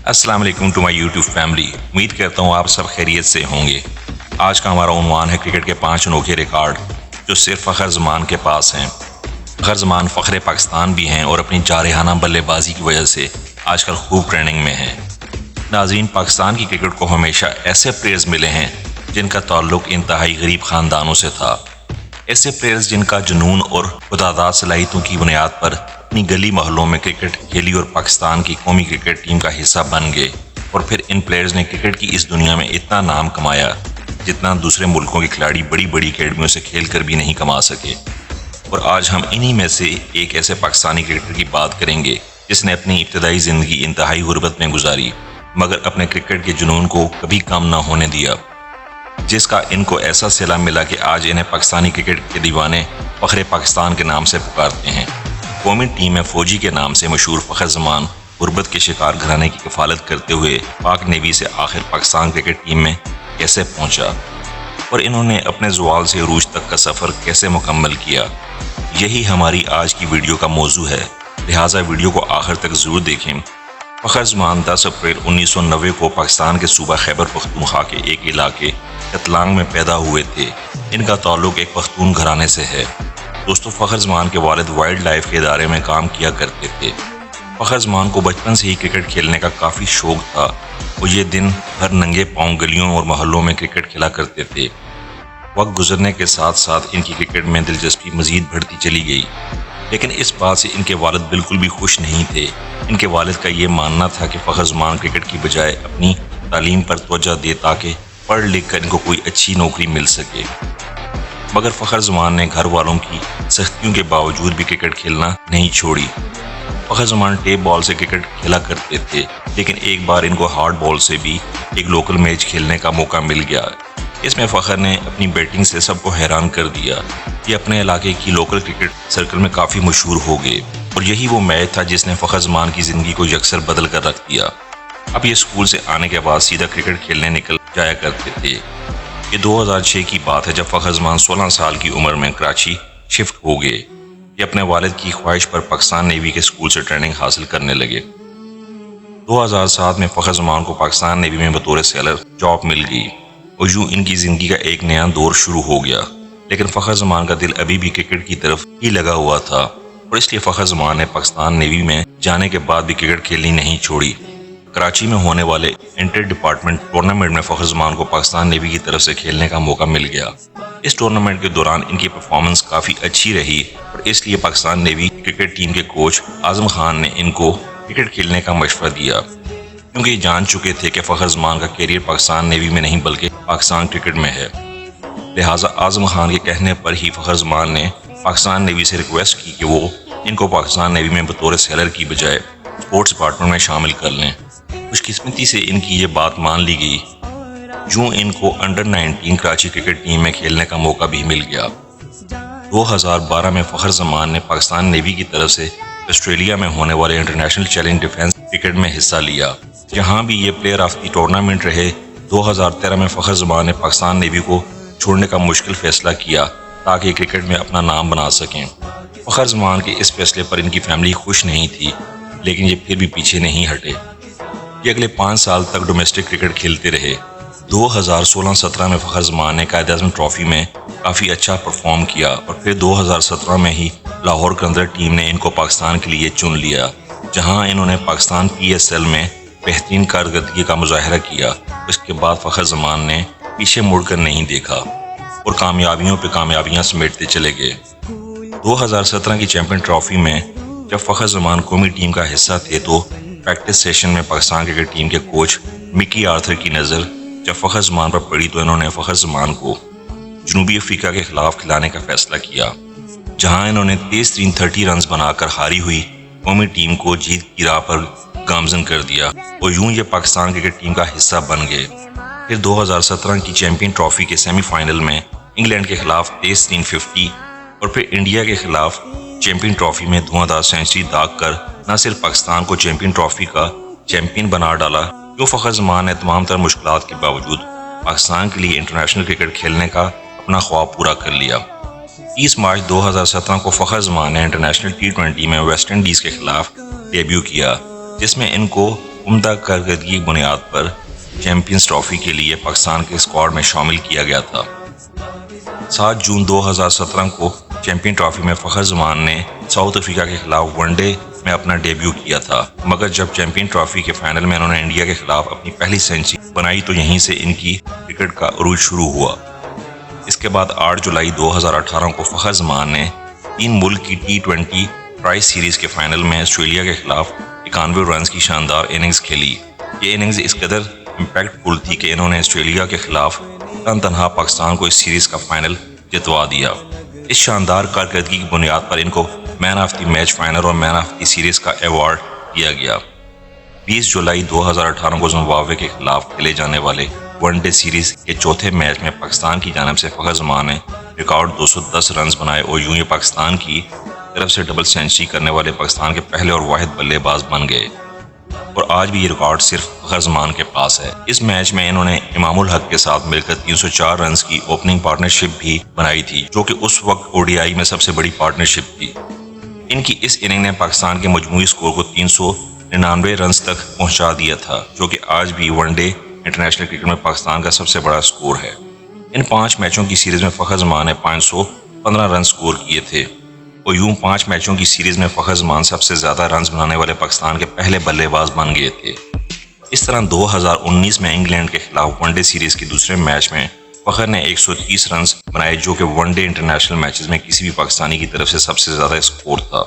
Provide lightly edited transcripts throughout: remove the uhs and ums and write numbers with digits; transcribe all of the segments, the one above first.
السلام علیکم to my YouTube family. امید کرتا ہوں آپ سب خیریت سے ہوں گے. آج کا ہمارا عنوان ہے کرکٹ کے 5 انوکھے ریکارڈ جو صرف فخر زمان کے پاس ہیں. فخر زمان فخر پاکستان بھی ہیں اور اپنی جارحانہ بلے بازی کی وجہ سے آج کل خوب ٹرینڈنگ میں ہیں. ناظرین، پاکستان کی کرکٹ کو ہمیشہ ایسے پلیئرز ملے ہیں جن کا تعلق انتہائی غریب خاندانوں سے تھا. ایسے پلیئرز جن کا جنون اور خودآزاد صلاحیتوں کی بنیاد پر اپنی گلی محلوں میں کرکٹ کھیلی اور پاکستان کی قومی کرکٹ ٹیم کا حصہ بن گئے، اور پھر ان پلیئرز نے کرکٹ کی اس دنیا میں اتنا نام کمایا جتنا دوسرے ملکوں کے کھلاڑی بڑی بڑی اکیڈمیوں سے کھیل کر بھی نہیں کما سکے. اور آج ہم انہی میں سے ایک ایسے پاکستانی کرکٹر کی بات کریں گے جس نے اپنی ابتدائی زندگی انتہائی غربت میں گزاری مگر اپنے کرکٹ کے جنون کو کبھی کم نہ ہونے دیا، جس کا ان کو ایسا صلہ ملا کہ آج انہیں پاکستانی کرکٹ کے دیوانے فخر پاکستان کے نام سے پکارتے ہیں. قومی ٹیم میں فوجی کے نام سے مشہور فخر زمان غربت کے شکار گھرانے کی کفالت کرتے ہوئے پاک نیوی سے آخر پاکستان کرکٹ ٹیم میں کیسے پہنچا اور انہوں نے اپنے زوال سے عروج تک کا سفر کیسے مکمل کیا، یہی ہماری آج کی ویڈیو کا موضوع ہے. لہٰذا ویڈیو کو آخر تک ضرور دیکھیں. فخر زمان 10 اپریل 1990 کو پاکستان کے صوبہ خیبر پختونخوا کے ایک علاقے کتلانگ میں پیدا ہوئے تھے. ان کا تعلق ایک پختون گھرانے سے ہے. دوستو، فخر زمان کے والد وائلڈ لائف کے ادارے میں کام کیا کرتے تھے. فخر زمان کو بچپن سے ہی کرکٹ کھیلنے کا کافی شوق تھا اور یہ دن بھر ننگے پاؤں گلیوں اور محلوں میں کرکٹ کھیلا کرتے تھے. وقت گزرنے کے ساتھ ساتھ ان کی کرکٹ میں دلچسپی مزید بڑھتی چلی گئی، لیکن اس بات سے ان کے والد بالکل بھی خوش نہیں تھے. ان کے والد کا یہ ماننا تھا کہ فخر زمان کرکٹ کی بجائے اپنی تعلیم پر توجہ دے تاکہ پڑھ لکھ کر ان کو کوئی اچھی نوکری مل سکے. مگر فخر زمان نے گھر والوں کی سختیوں کے باوجود بھی کرکٹ کھیلنا نہیں چھوڑی. فخر زمان ٹیپ بال سے کرکٹ کھیلا کرتے تھے، لیکن ایک بار ان کو ہارڈ بال سے بھی ایک لوکل میچ کھیلنے کا موقع مل گیا. اس میں فخر نے اپنی بیٹنگ سے سب کو حیران کر دیا. یہ اپنے علاقے کی لوکل کرکٹ سرکل میں کافی مشہور ہو گئے اور یہی وہ میچ تھا جس نے فخر زمان کی زندگی کو یکسر بدل کر رکھ دیا. اب یہ اسکول سے آنے کے بعد سیدھا کرکٹ کھیلنے نکل جایا کرتے تھے. یہ 2006 کی بات ہے جب فخر زمان 16 سال کی عمر میں کراچی شفٹ ہو گئے. یہ اپنے والد کی خواہش پر پاکستان نیوی کے اسکول سے ٹریننگ حاصل کرنے لگے. 2007 میں فخر زمان کو پاکستان نیوی میں بطور سیلر جاب مل گئی اور یوں ان کی زندگی کا ایک نیا دور شروع ہو گیا. لیکن فخر زمان کا دل ابھی بھی کرکٹ کی طرف ہی لگا ہوا تھا اور اس لیے فخر زمان نے پاکستان نیوی میں جانے کے بعد بھی کرکٹ کھیلنی نہیں چھوڑی. کراچی میں ہونے والے انٹر ڈپارٹمنٹ ٹورنامنٹ میں فخر زمان کو پاکستان نیوی کی طرف سے کھیلنے کا موقع مل گیا. اس ٹورنامنٹ کے دوران ان کی پرفارمنس کافی اچھی رہی اور اس لیے پاکستان نیوی کرکٹ ٹیم کے کوچ اعظم خان نے ان کو کرکٹ کھیلنے کا مشورہ دیا، کیونکہ یہ جان چکے تھے کہ فخر زمان کا کیریئر پاکستان نیوی میں نہیں بلکہ پاکستان کرکٹ میں ہے. لہٰذا اعظم خان کے کہنے پر ہی فخر زمان نے پاکستان نیوی سے ریکویسٹ کی کہ وہ ان کو پاکستان نیوی میں بطور سیلر کی بجائے اسپورٹس ڈپارٹمنٹ میں شامل کر لیں. خوش قسمتی سے ان کی یہ بات مان لی گئی. یوں ان کو انڈر 19 کراچی کرکٹ ٹیم میں کھیلنے کا موقع بھی مل گیا. 2012 میں فخر زمان نے پاکستان نیوی کی طرف سے آسٹریلیا میں ہونے والے انٹرنیشنل چیلنج ڈیفنس کرکٹ میں حصہ لیا، جہاں بھی یہ پلیئر آف دی ٹورنامنٹ رہے. 2013 میں فخر زمان نے پاکستان نیوی کو چھوڑنے کا مشکل فیصلہ کیا تاکہ کرکٹ میں اپنا نام بنا سکیں. فخر زمان کے اس فیصلے پر ان کی فیملی خوش نہیں تھی، لیکن یہ پھر بھی پیچھے نہیں ہٹے. یہ اگلے 5 سال تک ڈومیسٹک کرکٹ کھیلتے رہے. 2016-17 میں فخر زمان نے قائد اعظم ٹرافی میں کافی اچھا پرفارم کیا اور پھر 2017 میں ہی لاہور قلندر ٹیم نے ان کو پاکستان کے لیے چن لیا، جہاں انہوں نے پاکستان PSL میں بہترین کارکردگی کا مظاہرہ کیا. اس کے بعد فخر زمان نے پیچھے مڑ کر نہیں دیکھا اور کامیابیوں پہ کامیابیاں سمیٹتے چلے گئے. 2017 کی چیمپئن ٹرافی میں جب فخر زمان قومی ٹیم کا حصہ تھے تو پریکٹس سیشن میں پاکستان کرکٹ ٹیم کے کوچ مکی آرتھر کی نظر جب فخر زمان پر پڑی تو انہوں نے فخر زمان کو جنوبی افریقہ کے خلاف کھلانے کا فیصلہ کیا، جہاں انہوں نے تیز ترین 30 رنز بنا کر ہاری ہوئی قومی ٹیم کو جیت کی راہ پر گامزن کر دیا اور یوں یہ پاکستان کرکٹ ٹیم کا حصہ بن گئے. پھر 2017 کی چیمپئن ٹرافی کے سیمی فائنل میں انگلینڈ کے خلاف تیز ترین 50 اور پھر انڈیا کے خلاف چیمپئن ٹرافی میں دھواں دار سینچری داغ کر نہ صرف پاکستان کو چیمپئن ٹرافی کا چیمپئن بنا ڈالا. جو فخر زمان نے تمام تر مشکلات کے باوجود پاکستان کے لیے انٹرنیشنل کرکٹ کھیلنے کا اپنا خواب پورا کر لیا. 30 مارچ 2017 کو فخر زمان نے انٹرنیشنل T20 میں ویسٹ انڈیز کے خلاف ڈیبیو کیا، جس میں ان کو عمدہ کارکردگی کی بنیاد پر چیمپئنز ٹرافی کے لیے پاکستان کے اسکواڈ میں شامل کیا گیا تھا۔ 7 جون 2017 کو چیمپئن ٹرافی میں فخر زمان نے ساؤتھ افریقہ کے خلاف ون ڈے میں اپنا ڈیبیو کیا تھا، مگر جب چیمپئن ٹرافی کے فائنل میں انہوں نے انڈیا کے خلاف اپنی پہلی سینچری بنائی تو یہیں سے ان کی کرکٹ کا عروج شروع ہوا۔ اس کے بعد 8 جولائی 2018 کو فخر زمان نے 3 ملک کی T20 ٹرائی سیریز کے فائنل میں آسٹریلیا کے خلاف 91 رنز کی شاندار اننگز کھیلی۔ یہ اننگز اس قدر امپیکٹ فل تھی کہ انہوں نے آسٹریلیا کے خلاف تنہا پاکستان کو اس سیریز کا فائنل جتوا دیا۔ اس شاندار کارکردگی کی بنیاد پر ان کو مین آف دی میچ فائنل اور مین آف دی سیریز کا ایوارڈ دیا گیا۔ 20 جولائی 2018 کو زمبابوے کے خلاف کھیلے جانے والے ون ڈے سیریز کے چوتھے میچ میں پاکستان کی جانب سے فخر زمان نے ریکارڈ 210 رنز بنائے اور یوں یہ پاکستان کی طرف سے ڈبل سینچری کرنے والے پاکستان کے پہلے اور واحد بلے باز بن گئے، اور آج بھی یہ ریکارڈ صرف فخر زمان کے پاس ہے۔ اس میچ میں انہوں نے امام الحق کے ساتھ مل کر 304 رنز کی اوپننگ پارٹنرشپ بھی بنائی تھی، جو کہ اس وقت ODI میں سب سے بڑی پارٹنرشپ تھی۔ ان کی اس اننگ نے پاکستان کے مجموعی سکور کو 399 رنز تک پہنچا دیا تھا، جو کہ آج بھی ون ڈے انٹرنیشنل کرکٹ میں پاکستان کا سب سے بڑا سکور ہے۔ ان 5 میچوں کی سیریز میں فخر زمان نے 515 رن سکور کیے تھے، اور یوں 5 میچوں کی سیریز میں فخر زمان سب سے زیادہ رنز بنانے والے پاکستان کے پہلے بلے باز بن گئے تھے۔ اس طرح 2019 میں انگلینڈ کے خلاف ون ڈے سیریز کے دوسرے میچ میں فخر نے 130 رنز بنائے، جو کہ ون ڈے انٹرنیشنل میچز میں کسی بھی پاکستانی کی طرف سے سب سے زیادہ سکور تھا۔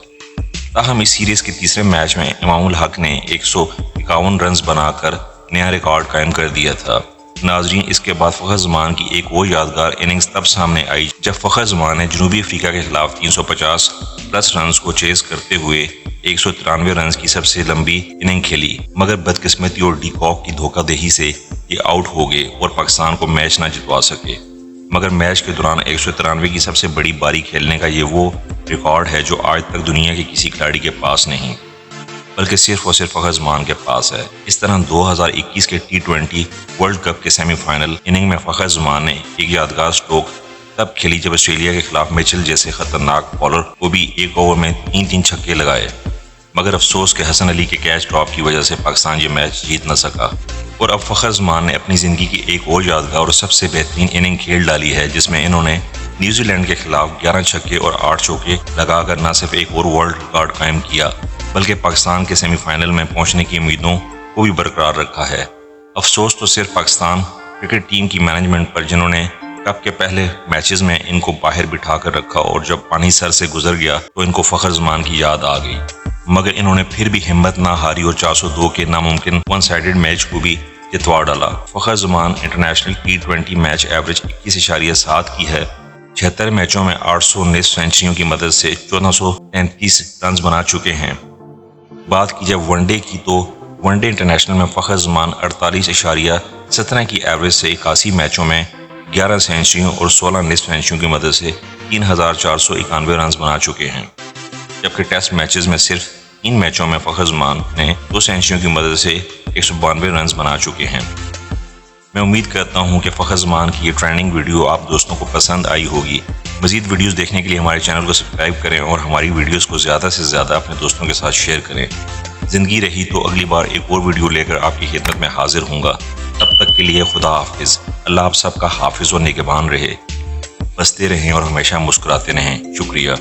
تاہم اس سیریز کے تیسرے میچ میں امام الحق نے 151 رنز بنا کر نیا ریکارڈ قائم کر دیا تھا۔ ناظرین، اس کے بعد فخر زمان کی ایک اور یادگار اننگز تب سامنے آئی جب فخر زمان نے جنوبی افریقہ کے خلاف 350 پلس رنز کو چیز کرتے ہوئے 193 رنز کی سب سے لمبی اننگ کھیلی، مگر بدقسمتی اور ڈی کاک کی دھوکہ دہی سے یہ آؤٹ ہو گئے اور پاکستان کو میچ نہ جتوا سکے۔ مگر میچ کے دوران 193 کی سب سے بڑی باری کھیلنے کا یہ وہ ریکارڈ ہے جو آج تک دنیا کے کسی کھلاڑی کے پاس نہیں، بلکہ صرف اور صرف فخر زمان کے پاس ہے۔ اس طرح 2021 کے T20 ورلڈ کپ کے سیمی فائنل اننگ میں فخر زمان نے ایک یادگار سٹروک تب کھیلی جب آسٹریلیا کے خلاف میچل جیسے خطرناک بالر کو بھی ایک اوور میں 3 چھکے لگائے، مگر افسوس کہ حسن علی کے کیچ ڈراپ کی وجہ سے پاکستان یہ میچ جیت نہ سکا۔ اور اب فخر زمان نے اپنی زندگی کی ایک اور یادگار اور سب سے بہترین اننگ کھیل ڈالی ہے، جس میں انہوں نے نیوزی لینڈ کے خلاف 11 چھکے اور 8 چوکے لگا کر نہ صرف ایک اور ورلڈ ریکارڈ قائم کیا بلکہ پاکستان کے سیمی فائنل میں پہنچنے کی امیدوں کو بھی برقرار رکھا ہے۔ افسوس تو صرف پاکستان کرکٹ ٹیم کی مینجمنٹ پر، جنہوں نے کپ کے پہلے میچز میں ان کو باہر بٹھا کر رکھا اور جب پانی سر سے گزر گیا تو ان کو فخر زمان کی یاد آ گئی، مگر انہوں نے پھر بھی ہمت نہ ہاری اور 402 کے ناممکن ون سائیڈڈ میچ کو بھی جتوا ڈالا۔ فخر زمان انٹرنیشنل T20 میچ ایوریج 21.7 کی ہے، 76 میچوں میں 819 سینچریوں کی مدد سے 1433 رنز بنا چکے ہیں۔ بات کی جب ون ڈے کی تو ون ڈے انٹرنیشنل میں فخر زمان 48.17 کی ایوریج سے 81 میچوں میں 11 سینچریوں اور 16 نصف سینچریوں کی مدد سے 3491 رنز بنا چکے ہیں، جبکہ ٹیسٹ میچز میں صرف 3 میچوں میں فخر زمان نے 2 سینچریوں کی مدد سے 192 رنز بنا چکے ہیں۔ میں امید کرتا ہوں کہ فخر زمان کی یہ ٹریننگ ویڈیو آپ دوستوں کو پسند آئی ہوگی۔ مزید ویڈیوز دیکھنے کے لیے ہمارے چینل کو سبسکرائب کریں اور ہماری ویڈیوز کو زیادہ سے زیادہ اپنے دوستوں کے ساتھ شیئر کریں۔ زندگی رہی تو اگلی بار ایک اور ویڈیو لے کر آپ کی خدمت میں حاضر ہوں گا۔ تب تک کے لیے خدا حافظ۔ اللہ آپ سب کا حافظ اور نگہبان رہے۔ بستے رہیں اور ہمیشہ مسکراتے رہیں۔ شکریہ۔